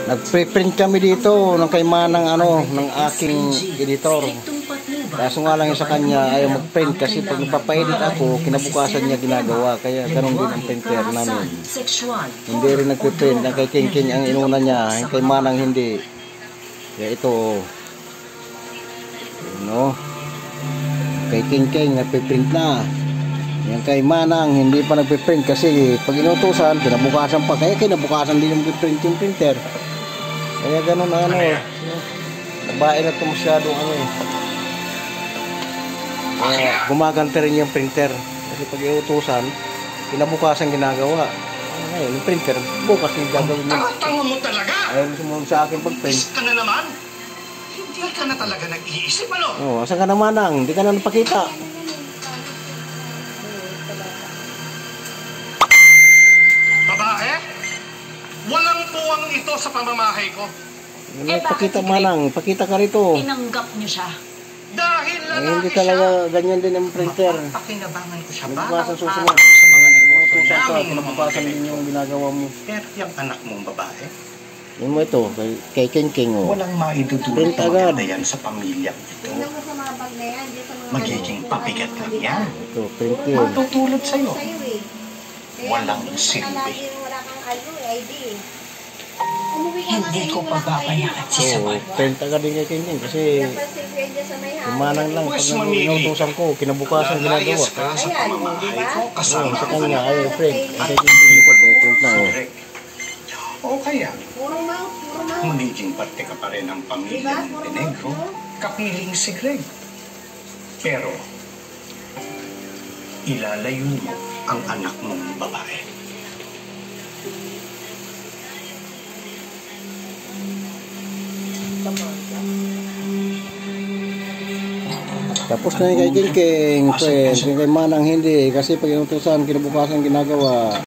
Nagpe-print kami dito ng kay Manang ng aking editor. Kaso nga lang sa kanya ayaw mag-print kasi pag nagpapa-edit ako, kinabukasan niya ginagawa. Kaya ganun din ang printer namin. Hindi rin nagpe-print. Ang kay King King ang inuna niya, ang kay Manang hindi. Kaya ito, kay King King nagpe-print na. Yung kay Manang hindi pa nagpe-print kasi pag inutusan, kinabukasan pa. Kaya kinabukasan din yung print yung printer. Kaya ganun nabae na ito masyadong gumagante rin yung printer. Kasi pag inutusan, kinabukasan ginagawa. Ngayon, yung printer, bukas yung gagawin mo. Tanga mo talaga! Ayaw sumunod sa akin pag-print. Ka na naman? Hindi ka na talaga nag-iisip, asan ka naman hindi ka na napakita. Babae? Walang puwang ito sa pamamahay ko. Pakita Manang, pakita ka rito. Tinanggap niyo siya. Dahil lalaki hindi talaga ganyan din ang printer. Pakinabangan ko siya Kinabukasan balang susunod. araw sa mga negosyo Utusan ka, namin. kinabukasan din yung ginagawa mo. Pero yung anak mong babae, Yun mo ito, kay King King walang maidudulot Print na agad. maganda yan sa pamilya ito. Magiging pabigat lang yan. Ito, print yun. Matutulot sa'yo. Walang silbi. Hindi ko pababayaan si Saman. Print agad din kay King King kasi kumanang lang pag inutusan ko, kinabukasan ginagawa. Lalayas ka sa pamamahay ko kasama Sa ko kanya, na. ayaw print. Kay King King, print na O kaya, magiging parte ka pa rin ng pamilya ng Montenegro, kapiling si Greg. Pero, ilalayo mo ang anak mong babae. Tapos na yung kay King King, friend. Yung kay Manang hindi. Kasi pag inutusan, kinabukasan ginagawa.